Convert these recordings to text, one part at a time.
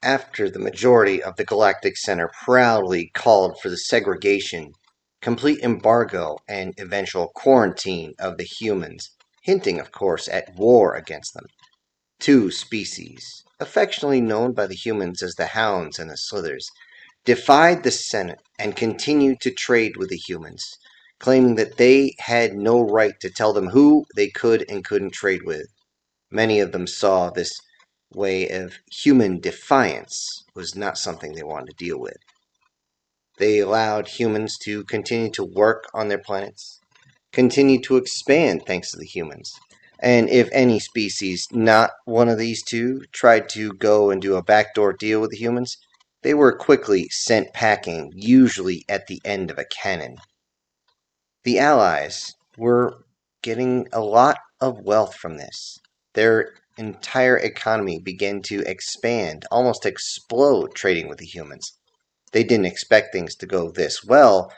After the majority of the Galactic Center proudly called for the segregation, complete embargo, and eventual quarantine of the humans, hinting, of course, at war against them, two species, affectionately known by the humans as the Hounds and the Slithers, defied the Senate and continued to trade with the humans, claiming that they had no right to tell them who they could and couldn't trade with. Many of them saw this way of human defiance was not something they wanted to deal with. They allowed humans to continue to work on their planets, continue to expand thanks to the humans. And if any species, not one of these two, tried to go and do a backdoor deal with the humans, they were quickly sent packing, usually at the end of a cannon. The Allies were getting a lot of wealth from this. Their entire economy began to expand, almost explode, trading with the humans. They didn't expect things to go this well,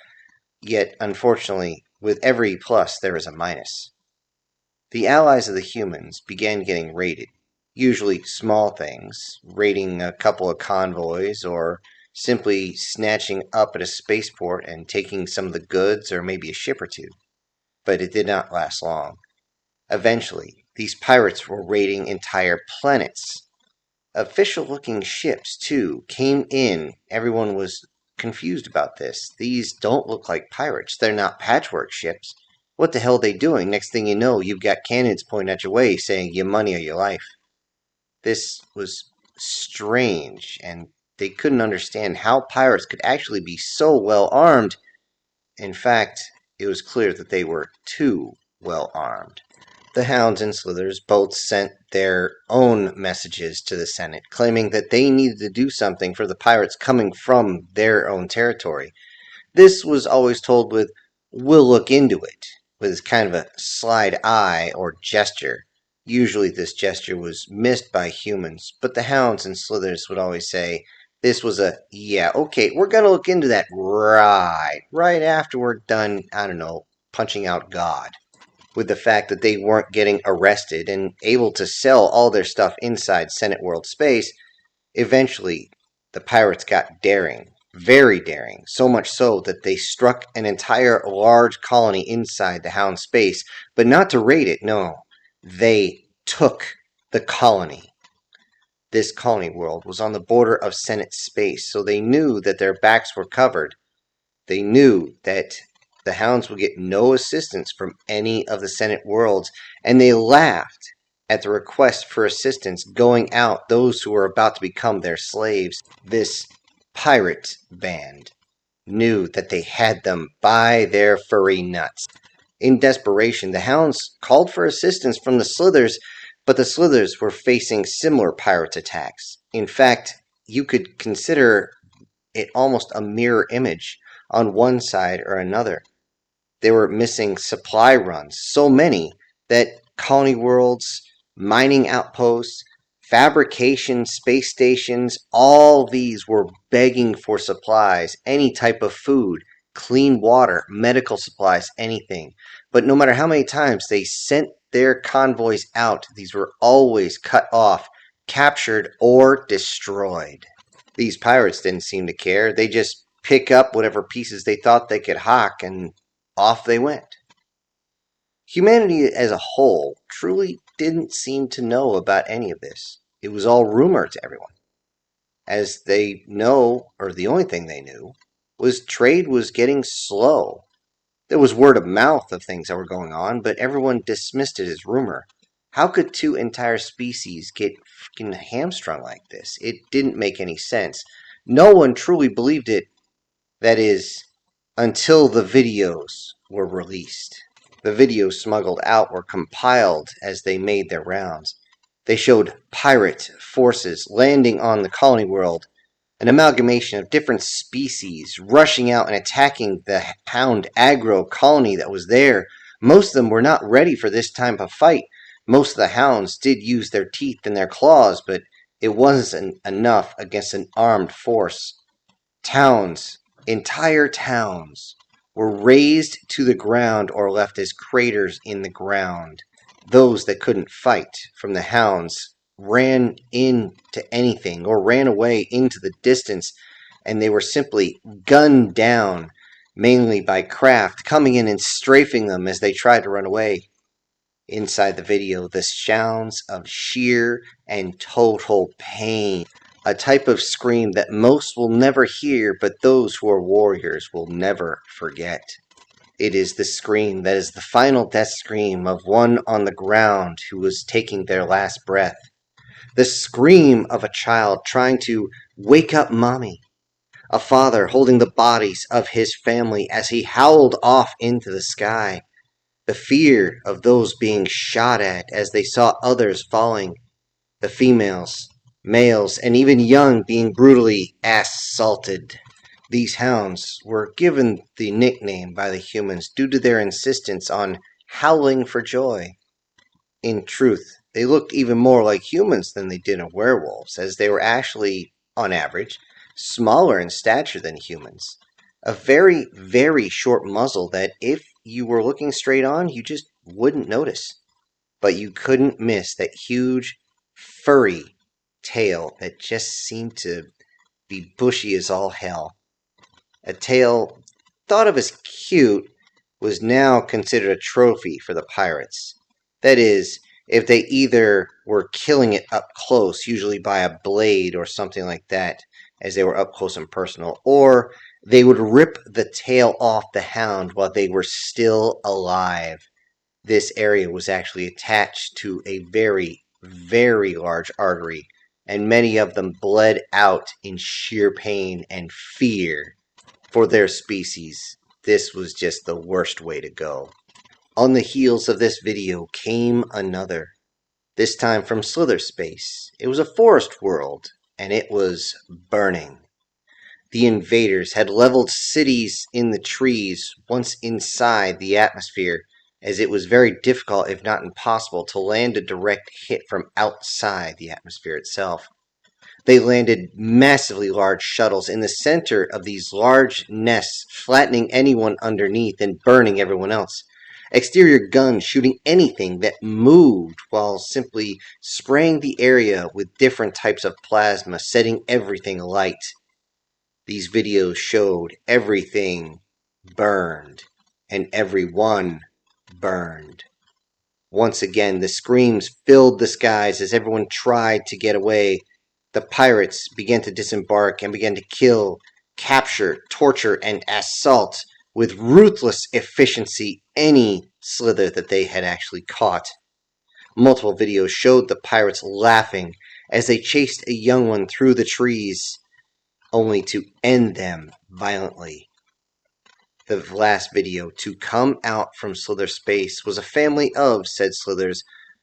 yet unfortunately, with every plus there is a minus. The allies of the humans began getting raided, usually small things, raiding a couple of convoys or simply snatching up at a spaceport and taking some of the goods or maybe a ship or two. But it did not last long. Eventually, these pirates were raiding entire planets. Official-looking ships, too, came in. Everyone was confused about this. These don't look like pirates. They're not patchwork ships. What the hell are they doing? Next thing you know, you've got cannons pointing at your way saying your money or your life. This was strange, and they couldn't understand how pirates could actually be so well armed. In fact, it was clear that they were too well armed. The Hounds and Slithers both sent their own messages to the Senate, claiming that they needed to do something for the pirates coming from their own territory. This was always told with, "We'll look into it," with kind of a slide eye or gesture. Usually this gesture was missed by humans, but the Hounds and Slithers would always say, this was a, "Yeah, okay, we're going to look into that right after we're done, I don't know, punching out God." With the fact that they weren't getting arrested and able to sell all their stuff inside Senate World Space, eventually the pirates got daring, very daring, so much so that they struck an entire large colony inside the Hound space, but not to raid it, no. They took the colony. This colony world was on the border of Senate space, so they knew that their backs were covered. They knew that the Hounds would get no assistance from any of the Senate worlds, and they laughed at the request for assistance going out those who were about to become their slaves. This pirate band knew that they had them by their furry nuts. In desperation, the Hounds called for assistance from the Slithers, but the Slithers were facing similar pirate attacks. In fact, you could consider it almost a mirror image on one side or another. They were missing supply runs, so many that colony worlds, mining outposts, fabrication space stations, all these were begging for supplies, any type of food, clean water, medical supplies, anything. But no matter how many times they sent their convoys out, these were always cut off, captured, or destroyed. These pirates didn't seem to care. They just pick up whatever pieces they thought they could hawk, and off they went. Humanity as a whole truly didn't seem to know about any of this. It was all rumor to everyone. As they know, or the only thing they knew, was trade was getting slow. There was word of mouth of things that were going on, but everyone dismissed it as rumor. How could two entire species get freaking hamstrung like this? It didn't make any sense. No one truly believed it. That is, until the videos were released. The videos smuggled out were compiled as they made their rounds. They showed pirate forces landing on the colony world, an amalgamation of different species rushing out and attacking the Hound aggro colony that was there. Most of them were not ready for this type of fight. Most of the Hounds did use their teeth and their claws, but it wasn't enough against an armed force. Towns, entire towns, were razed to the ground or left as craters in the ground. Those that couldn't fight from the Hounds ran into anything or ran away into the distance, and they were simply gunned down, mainly by craft, coming in and strafing them as they tried to run away. Inside the video, the sounds of sheer and total pain, a type of scream that most will never hear, but those who are warriors will never forget. It is the scream that is the final death scream of one on the ground who was taking their last breath. The scream of a child trying to wake up mommy. A father holding the bodies of his family as he howled off into the sky. The fear of those being shot at as they saw others falling. The females, males, and even young being brutally assaulted. These hounds were given the nickname by the humans due to their insistence on howling for joy. In truth, they looked even more like humans than they did werewolves, as they were actually, on average, smaller in stature than humans. A very, very short muzzle that if you were looking straight on, you just wouldn't notice. But you couldn't miss that huge, furry tail that just seemed to be bushy as all hell. A tail thought of as cute was now considered a trophy for the pirates. That is, if they either were killing it up close, usually by a blade or something like that, as they were up close and personal, or they would rip the tail off the hound while they were still alive. This area was actually attached to a very, very large artery, and many of them bled out in sheer pain and fear. For their species, this was just the worst way to go. On the heels of this video came another, this time from Slyther space. It was a forest world, and it was burning. The invaders had leveled cities in the trees once inside the atmosphere, as it was very difficult, if not impossible, to land a direct hit from outside the atmosphere itself. They landed massively large shuttles in the center of these large nests, flattening anyone underneath and burning everyone else. Exterior guns shooting anything that moved while simply spraying the area with different types of plasma, setting everything alight. These videos showed everything burned, and everyone burned. Once again, the screams filled the skies as everyone tried to get away. The pirates began to disembark and began to kill, capture, torture, and assault with ruthless efficiency any Slyther that they had actually caught. Multiple videos showed the pirates laughing as they chased a young one through the trees, only to end them violently. The last video to come out from Slyther space was a family of said Slythers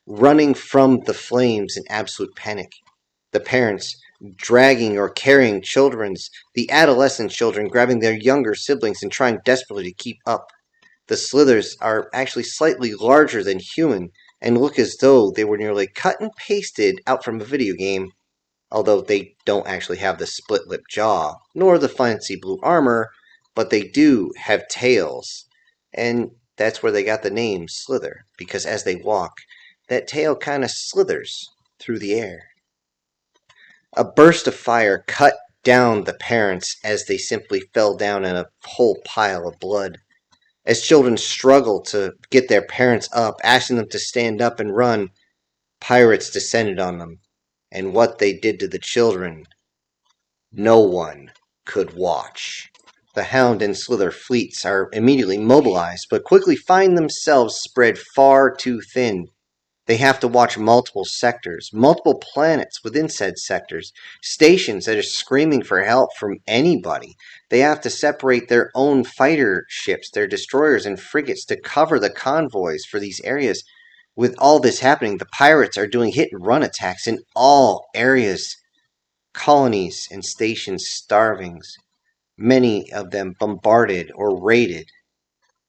running from the flames in absolute panic. The parents dragging or carrying the adolescent children grabbing their younger siblings and trying desperately to keep up. The Slythers are actually slightly larger than human and look as though they were nearly cut and pasted out from a video game, although they don't actually have the split-lip jaw, nor the fancy blue armor, but they do have tails, and that's where they got the name Slyther, because as they walk, that tail kind of slithers through the air. A burst of fire cut down the parents as they simply fell down in a whole pile of blood. As children struggled to get their parents up, asking them to stand up and run, pirates descended on them, and what they did to the children, no one could watch. The Hound and Slyther fleets are immediately mobilized, but quickly find themselves spread far too thin. They have to watch multiple sectors, multiple planets within said sectors, stations that are screaming for help from anybody. They have to separate their own fighter ships, their destroyers and frigates to cover the convoys for these areas. With all this happening, the pirates are doing hit-and-run attacks in all areas. Colonies and stations starving, many of them bombarded or raided.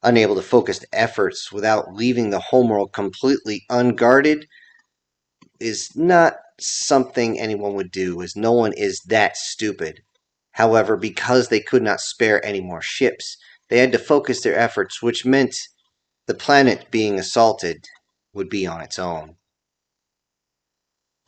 Unable to focus efforts without leaving the homeworld completely unguarded is not something anyone would do, as no one is that stupid. However, because they could not spare any more ships, they had to focus their efforts, which meant the planet being assaulted would be on its own.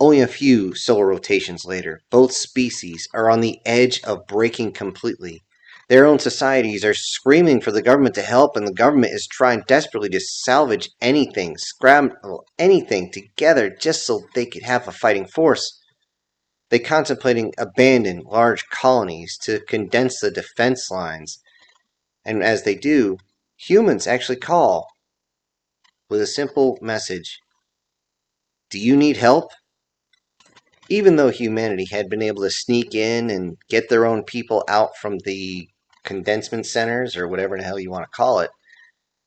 Only a few solar rotations later, both species are on the edge of breaking completely. Their own societies are screaming for the government to help, and the government is trying desperately to salvage anything, scramble anything together just so they could have a fighting force. They contemplating abandon large colonies to condense the defense lines, and as they do, humans actually call with a simple message: do you need help? Even though humanity had been able to sneak in and get their own people out from the condensement centers, or whatever the hell you want to call it,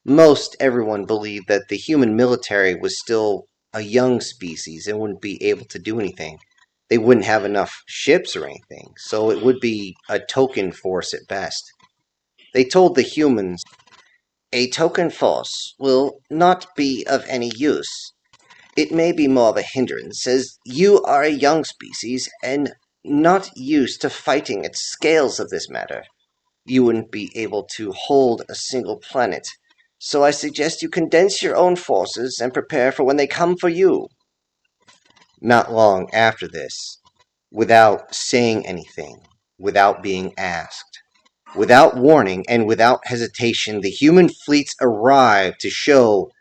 most everyone believed that the human military was still a young species and wouldn't be able to do anything. They wouldn't have enough ships or anything, so it would be a token force at best. They told the humans, a token force will not be of any use. It may be more of a hindrance, as you are a young species and not used to fighting at scales of this matter. You wouldn't be able to hold a single planet, so I suggest you condense your own forces and prepare for when they come for you. Not long after this, without saying anything, without being asked, without warning, and without hesitation, the human fleets arrived to show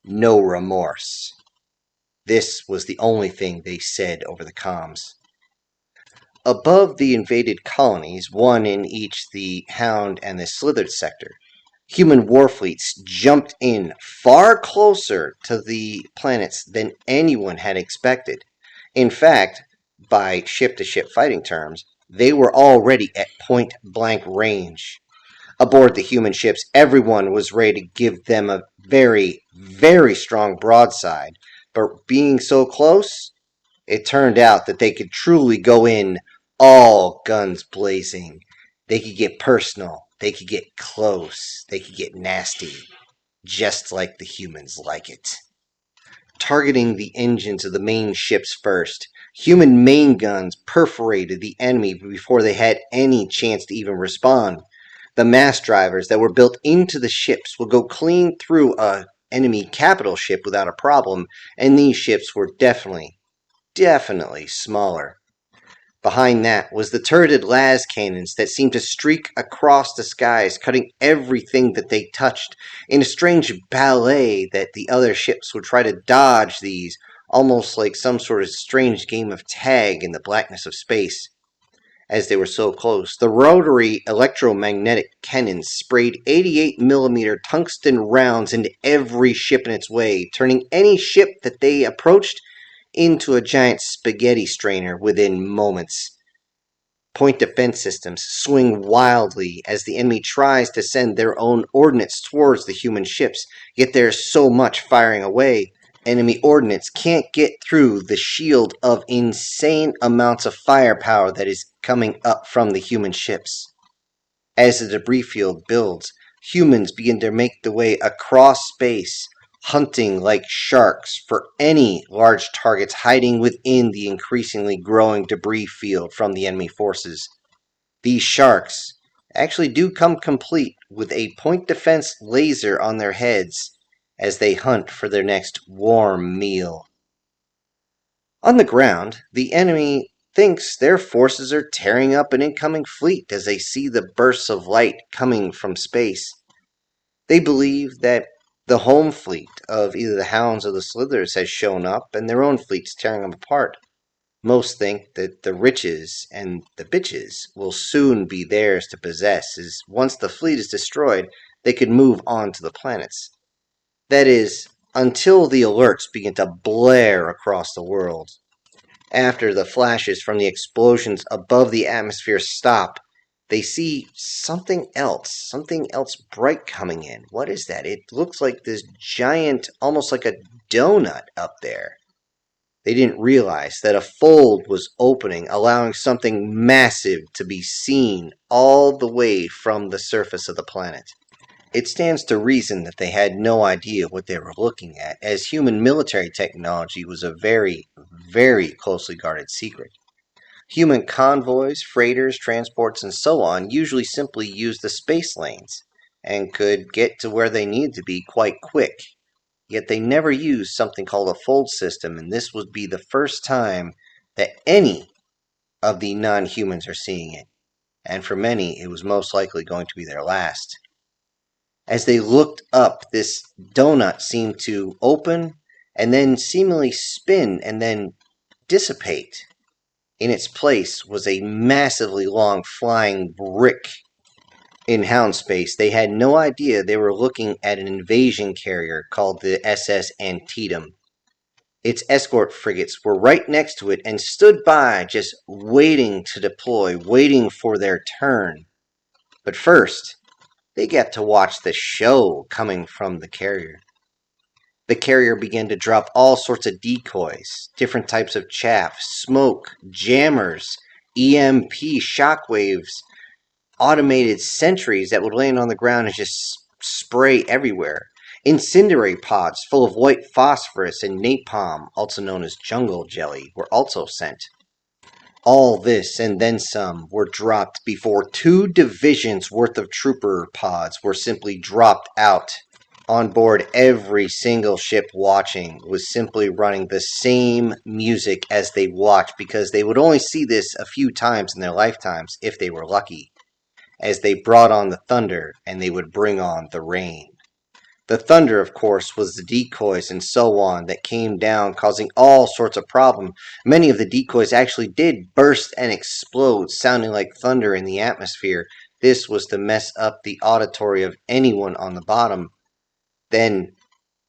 no remorse. This was the only thing they said over the comms. Above the invaded colonies, one in each the Hound and the Slyther sector, human warfleets jumped in far closer to the planets than anyone had expected. In fact, by ship-to-ship fighting terms, they were already at point-blank range. Aboard the human ships, everyone was ready to give them a very, very strong broadside. But being so close, it turned out that they could truly go in all guns blazing. They could get personal. They could get close. They could get nasty. Just like the humans like it. Targeting the engines of the main ships first, human main guns perforated the enemy before they had any chance to even respond. The mass drivers that were built into the ships would go clean through a enemy capital ship without a problem, and these ships were definitely smaller. Behind that was the turreted las cannons that seemed to streak across the skies, cutting everything that they touched, in a strange ballet that the other ships would try to dodge these, almost like some sort of strange game of tag in the blackness of space. As they were so close, the rotary electromagnetic cannons sprayed 88mm tungsten rounds into every ship in its way, turning any ship that they approached into a giant spaghetti strainer within moments. Point defense systems swing wildly as the enemy tries to send their own ordnance towards the human ships, yet there is so much firing away. Enemy ordnance can't get through the shield of insane amounts of firepower that is coming up from the human ships. As the debris field builds, humans begin to make their way across space, hunting like sharks for any large targets hiding within the increasingly growing debris field from the enemy forces. These sharks actually do come complete with a point defense laser on their heads as they hunt for their next warm meal. On the ground, the enemy thinks their forces are tearing up an incoming fleet as they see the bursts of light coming from space. They believe that the home fleet of either the Hounds or the Slythers has shown up, and their own fleet's tearing them apart. Most think that the riches and the bitches will soon be theirs to possess, as once the fleet is destroyed, they could move on to the planets. That is, until the alerts begin to blare across the world. After the flashes from the explosions above the atmosphere stop, they see something else bright coming in. What is that? It looks like this giant, almost like a donut up there. They didn't realize that a fold was opening, allowing something massive to be seen all the way from the surface of the planet. It stands to reason that they had no idea what they were looking at, as human military technology was a very, very closely guarded secret. Human convoys, freighters, transports, and so on usually simply used the space lanes and could get to where they needed to be quite quick. yet they never used something called a fold system, and this would be the first time that any of the non-humans are seeing it. And for many, it was most likely going to be their last. As they looked up, this donut seemed to open and then seemingly spin and then dissipate. In its place was a massively long flying brick. In Hound space, they had no idea they were looking at an invasion carrier called the SS Antietam. Its escort frigates were right next to it and stood by, just waiting to deploy, waiting for their turn. But first, they got to watch the show coming from the carrier. The carrier began to drop all sorts of decoys, different types of chaff, smoke, jammers, EMP shockwaves, automated sentries that would land on the ground and just spray everywhere. Incendiary pods full of white phosphorus and napalm, also known as jungle jelly, were also sent. All this and then some were dropped before 2 divisions worth of trooper pods were simply dropped out. On board, every single ship watching was simply running the same music as they watched, because they would only see this a few times in their lifetimes if they were lucky, as they brought on the thunder and they would bring on the rain. The thunder, of course, was the decoys and so on that came down, causing all sorts of problems. Many of the decoys actually did burst and explode, sounding like thunder in the atmosphere. This was to mess up the auditory of anyone on the bottom. Then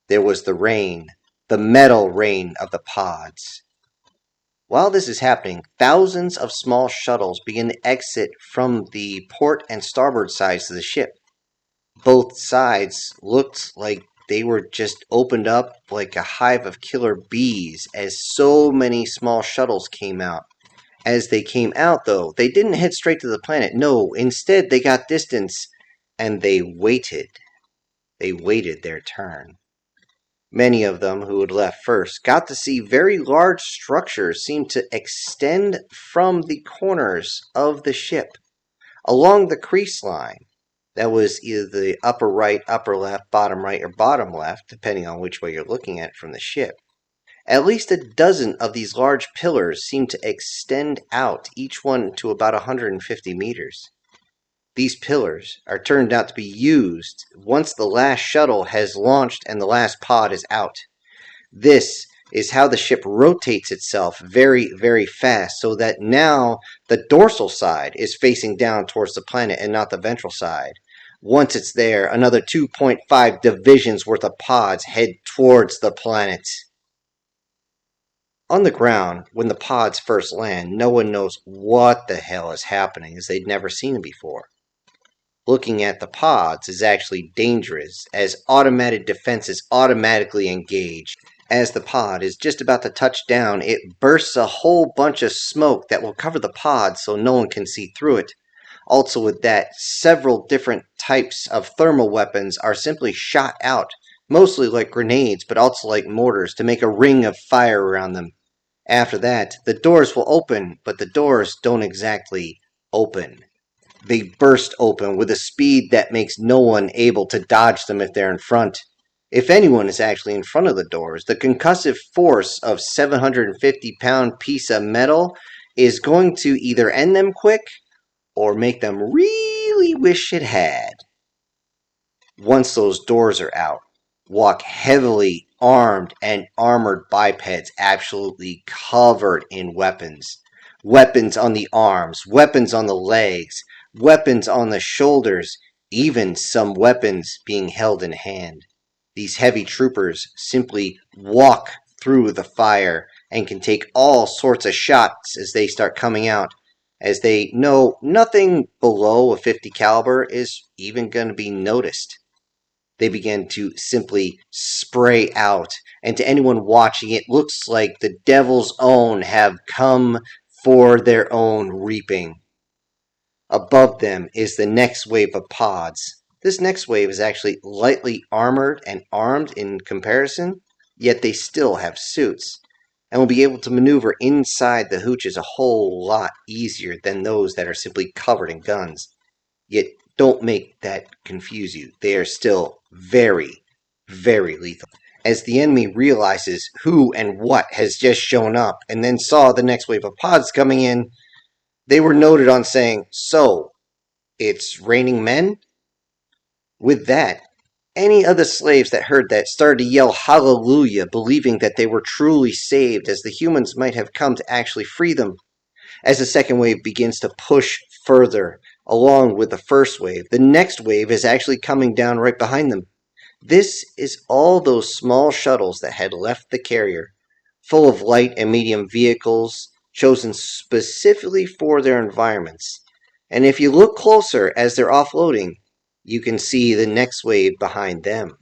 there was the rain, the metal rain of the pods. While this is happening, thousands of small shuttles begin to exit from the port and starboard sides of the ship. Both sides looked like they were just opened up like a hive of killer bees, as so many small shuttles came out. As they came out, though, they didn't head straight to the planet. No, instead they got distance, and they waited. They waited their turn. Many of them who had left first got to see very large structures seem to extend from the corners of the ship along the crease line. That was either the upper right, upper left, bottom right, or bottom left, depending on which way you're looking at it from the ship. At least a dozen of these large pillars seemed to extend out, each one to about 150 meters. These pillars are turned out to be used once the last shuttle has launched and the last pod is out. This is how the ship rotates itself very, very fast, so that now the dorsal side is facing down towards the planet and not the ventral side. Once it's there, another 2.5 divisions worth of pods head towards the planet. On the ground, when the pods first land, no one knows what the hell is happening, as they'd never seen it before. Looking at the pods is actually dangerous, as automated defenses automatically engage. As the pod is just about to touch down, it bursts a whole bunch of smoke that will cover the pod so no one can see through it. Also with that, several different types of thermal weapons are simply shot out, mostly like grenades, but also like mortars, to make a ring of fire around them. After that, the doors will open, but the doors don't exactly open. They burst open with a speed that makes no one able to dodge them if they're in front. If anyone is actually in front of the doors, the concussive force of 750-pound piece of metal is going to either end them quick or make them really wish it had. Once those doors are out, walk heavily armed and armored bipeds absolutely covered in weapons. Weapons on the arms, weapons on the legs, weapons on the shoulders, even some weapons being held in hand. These heavy troopers simply walk through the fire and can take all sorts of shots as they start coming out, as they know nothing below a 50 caliber is even going to be noticed. They begin to simply spray out, and to anyone watching, it looks like the devil's own have come for their own reaping. Above them is the next wave of pods. This next wave is actually lightly armored and armed in comparison, yet they still have suits, and will be able to maneuver inside the hooches a whole lot easier than those that are simply covered in guns. Yet don't make that confuse you. They are still very, very lethal. as the enemy realizes who and what has just shown up and then saw the next wave of pods coming in, they were noted on saying, "So, it's raining men?" With that, any of the slaves that heard that started to yell hallelujah, believing that they were truly saved, as the humans might have come to actually free them. As the second wave begins to push further along with the first wave, the next wave is actually coming down right behind them. This is all those small shuttles that had left the carrier, full of light and medium vehicles, chosen specifically for their environments. And if you look closer as they're offloading, you can see the next wave behind them.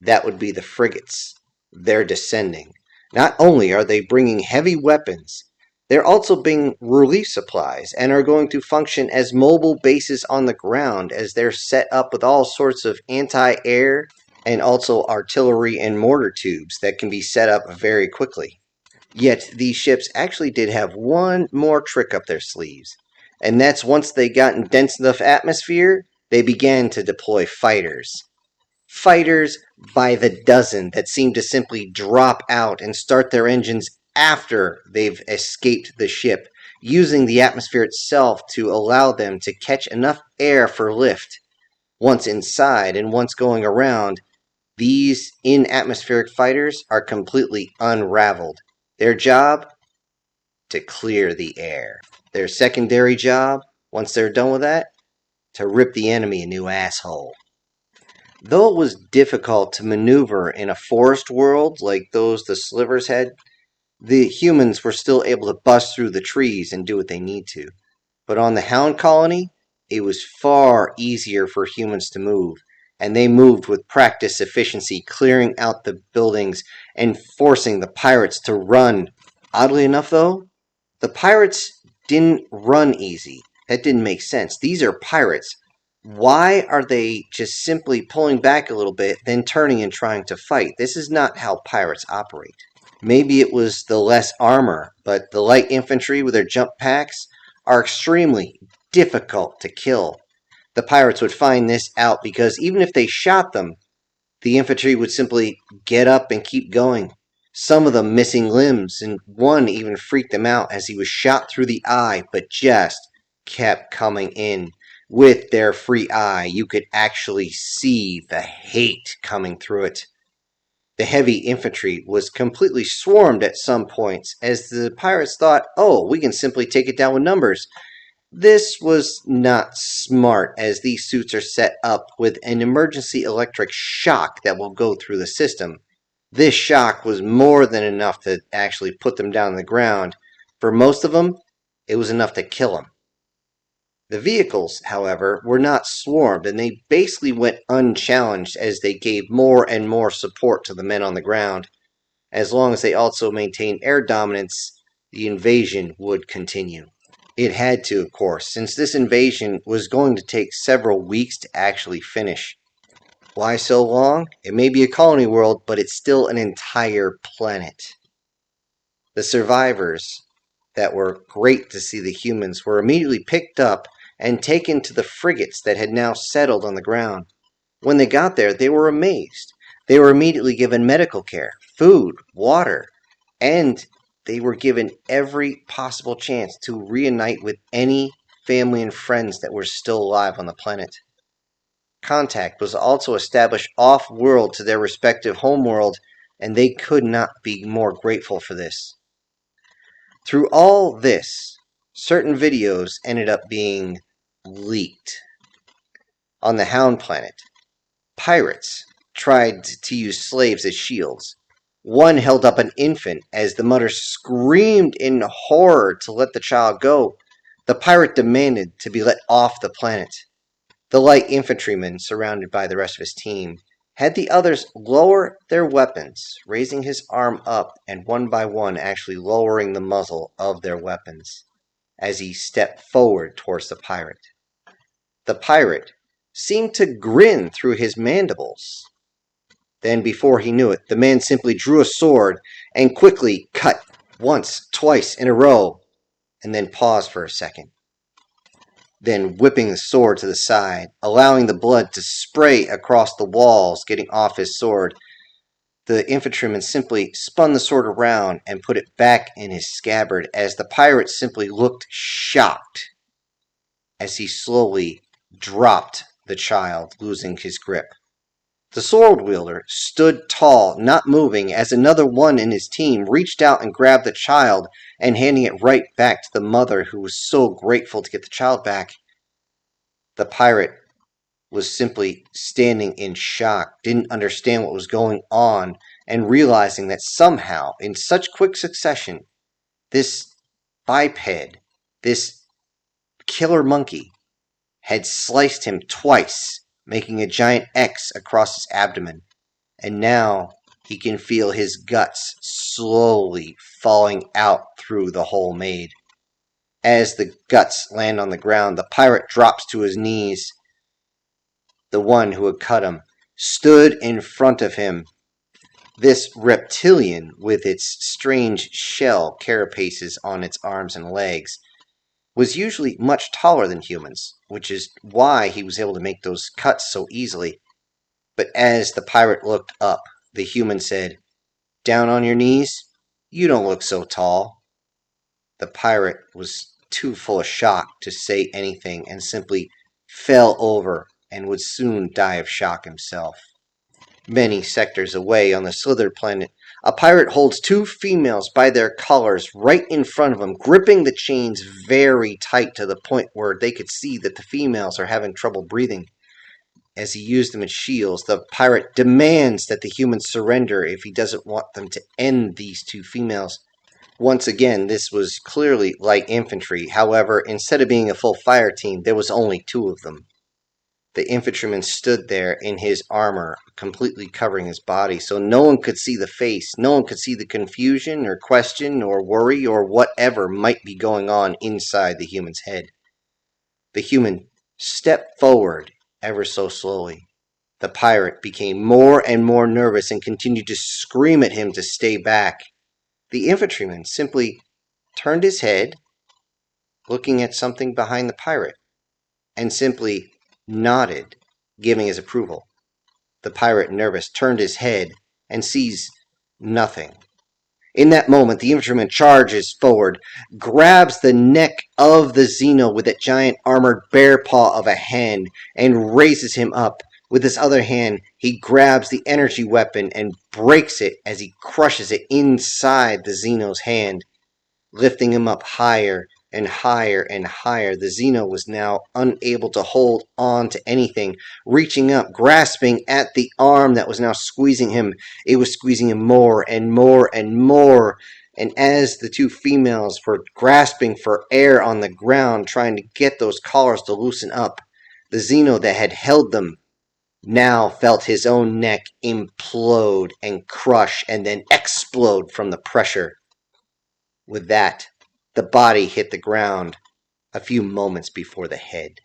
That would be the frigates. They're descending. Not only are they bringing heavy weapons, they're also bringing relief supplies and are going to function as mobile bases on the ground, as they're set up with all sorts of anti-air and also artillery and mortar tubes that can be set up very quickly. Yet these ships actually did have one more trick up their sleeves, and that's once they got in dense enough atmosphere, they began to deploy fighters. Fighters by the dozen that seem to simply drop out and start their engines after they've escaped the ship, using the atmosphere itself to allow them to catch enough air for lift. Once inside and once going around, these in-atmospheric fighters are completely unraveled. Their job? To clear the air. Their secondary job, once they're done with that? To rip the enemy a new asshole. Though it was difficult to maneuver in a forest world like those the Slythers had, the humans were still able to bust through the trees and do what they need to. But on the Hound colony, it was far easier for humans to move, and they moved with practiced efficiency, clearing out the buildings and forcing the pirates to run. Oddly enough, though, the pirates didn't run easy. That didn't make sense. These are pirates. Why are they just simply pulling back a little bit, then turning and trying to fight? This is not how pirates operate. Maybe it was the less armor, but the light infantry with their jump packs are extremely difficult to kill. The pirates would find this out because even if they shot them, the infantry would simply get up and keep going. Some of them missing limbs, and one even freaked them out as he was shot through the eye, but just kept coming in. With their free eye, you could actually see the hate coming through it. The heavy infantry was completely swarmed at some points, as the pirates thought, oh, we can simply take it down with numbers. This was not smart, as these suits are set up with an emergency electric shock that will go through the system. This shock was more than enough to actually put them down on the ground. For most of them, it was enough to kill them. The vehicles, however, were not swarmed, and they basically went unchallenged as they gave more and more support to the men on the ground. As long as they also maintained air dominance, the invasion would continue. It had to, of course, since this invasion was going to take several weeks to actually finish. Why so long? It may be a colony world, but it's still an entire planet. The survivors that were great to see the humans were immediately picked up and taken to the frigates that had now settled on the ground. When they got there, they were amazed. They were immediately given medical care, food, water, and they were given every possible chance to reunite with any family and friends that were still alive on the planet. Contact was also established off-world to their respective homeworld, and they could not be more grateful for this. Through all this, certain videos ended up being leaked. On the Hound planet, pirates tried to use slaves as shields. One held up an infant as the mother screamed in horror to let the child go. The pirate demanded to be let off the planet. The light infantryman, surrounded by the rest of his team, had the others lower their weapons, raising his arm up and one by one actually lowering the muzzle of their weapons as he stepped forward towards the pirate. The pirate seemed to grin through his mandibles. Then, before he knew it, the man simply drew a sword and quickly cut once, twice in a row, and then paused for a second. Then whipping the sword to the side, allowing the blood to spray across the walls, getting off his sword, The infantryman simply spun the sword around and put it back in his scabbard as the pirate simply looked shocked as he slowly dropped the child, losing his grip. The sword wielder stood tall, not moving, as another one in his team reached out and grabbed the child and handing it right back to the mother, who was so grateful to get the child back. The pirate was simply standing in shock, didn't understand what was going on, and realizing that somehow, in such quick succession, this biped, this killer monkey, had sliced him twice, making a giant X across his abdomen. And now he can feel his guts slowly falling out through the hole made. As the guts land on the ground, the pirate drops to his knees. The one who had cut him stood in front of him. This reptilian, with its strange shell carapaces on its arms and legs, was usually much taller than humans, which is why he was able to make those cuts so easily. But as the pirate looked up, the human said, "Down on your knees? You don't look so tall." The pirate was too full of shock to say anything and simply fell over and would soon die of shock himself. Many sectors away on the Slyther planet, a pirate holds two females by their collars right in front of him, gripping the chains very tight to the point where they could see that the females are having trouble breathing. As he used them as shields, the pirate demands that the humans surrender if he doesn't want them to end these two females. Once again, this was clearly light infantry. However, instead of being a full fire team, there was only two of them. The infantryman stood there in his armor, completely covering his body, so no one could see the face. No one could see the confusion or question or worry or whatever might be going on inside the human's head. The human stepped forward ever so slowly. The pirate became more and more nervous and continued to scream at him to stay back. The infantryman simply turned his head, looking at something behind the pirate, and simply nodded, giving his approval. The pirate, nervous, turned his head and sees nothing. In that moment, the infantryman charges forward, grabs the neck of the Xeno with that giant armored bear paw of a hand, and raises him up. With his other hand, he grabs the energy weapon and breaks it as he crushes it inside the Xeno's hand, lifting him up higher and higher and higher. The Xeno was now unable to hold on to anything, reaching up, grasping at the arm that was now squeezing him. It was squeezing him more and more and more. And as the two females were grasping for air on the ground, trying to get those collars to loosen up, the Xeno that had held them now felt his own neck implode and crush and then explode from the pressure. With that, the body hit the ground a few moments before the head.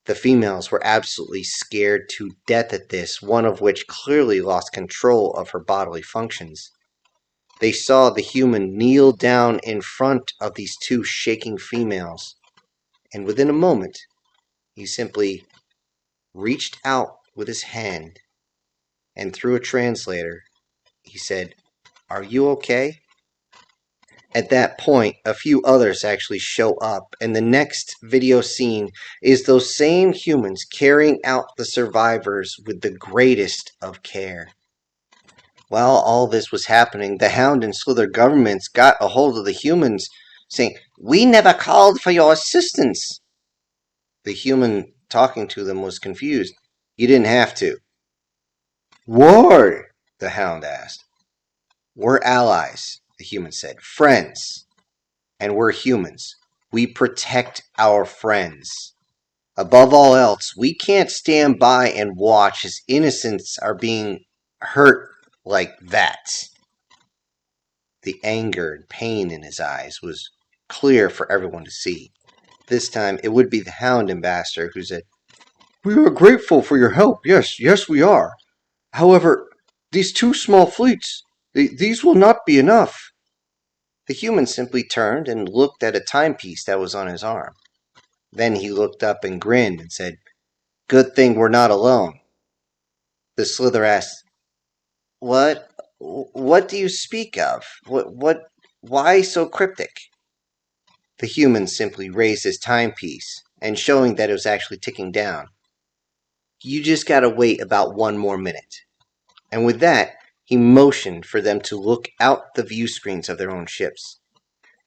The females were absolutely scared to death at this, one of which clearly lost control of her bodily functions. They saw the human kneel down in front of these two shaking females, and within a moment, he simply reached out with his hand, and through a translator, he said, "Are you okay?" At that point, a few others actually show up, and the next video scene is those same humans carrying out the survivors with the greatest of care. While all this was happening, the Hound and Slyther governments got a hold of the humans, saying, "We never called for your assistance." The human talking to them was confused. "You didn't have to." "Why?" the Hound asked. "We're allies," the human said. "Friends. And we're humans. We protect our friends. Above all else, we can't stand by and watch as innocents are being hurt like that." The anger and pain in his eyes was clear for everyone to see. This time, it would be the Hound ambassador who said, "We are grateful for your help. Yes, we are. However, these two small fleets, these will not be enough." The human simply turned and looked at a timepiece that was on his arm. Then he looked up and grinned and said, "Good thing we're not alone." The Slyther asked, What? What do you speak of? Why so cryptic? The human simply raised his timepiece, and showing that it was actually ticking down. You just gotta wait about 1 more minute. And with that, he motioned for them to look out the view screens of their own ships.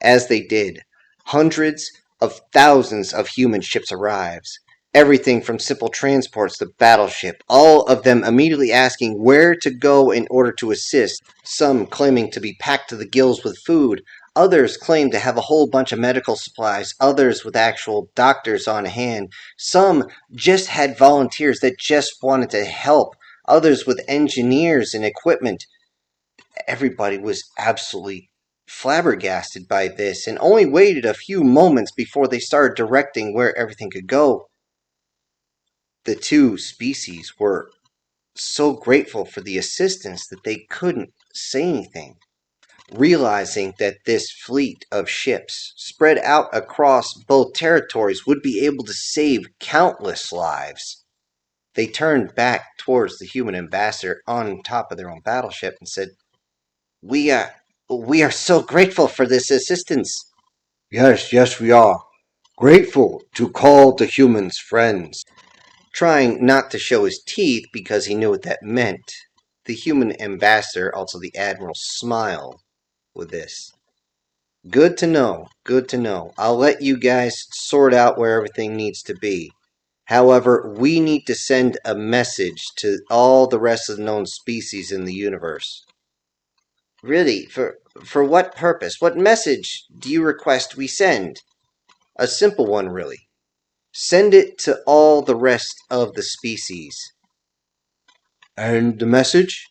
As they did, hundreds of thousands of human ships arrives. Everything from simple transports to battleship, all of them immediately asking where to go in order to assist, some claiming to be packed to the gills with food, others claim to have a whole bunch of medical supplies, others with actual doctors on hand, some just had volunteers that just wanted to help, others with engineers and equipment. Everybody was absolutely flabbergasted by this and only waited a few moments before they started directing where everything could go. The two species were so grateful for the assistance that they couldn't say anything. Realizing that this fleet of ships spread out across both territories would be able to save countless lives, they turned back towards the human ambassador on top of their own battleship and said, We are so grateful for this assistance. Yes, we are. Grateful to call the humans friends. Trying not to show his teeth because he knew what that meant, the human ambassador, also the admiral, smiled with this. Good to know, good to know. I'll let you guys sort out where everything needs to be. However, we need to send a message to all the rest of the known species in the universe. Really? For what purpose? What message do you request we send? A simple one, really. Send it to all the rest of the species. And the message?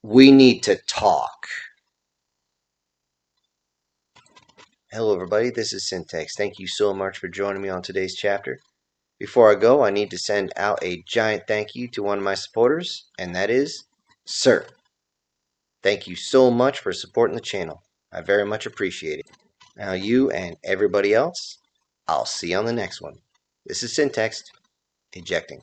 We need to talk. Hello, everybody. This is Syntax. Thank you so much for joining me on today's chapter. Before I go, I need to send out a giant thank you to one of my supporters, and that is Sir. Thank you so much for supporting the channel. I very much appreciate it. Now, you and everybody else, I'll see you on the next one. This is Syntax, ejecting.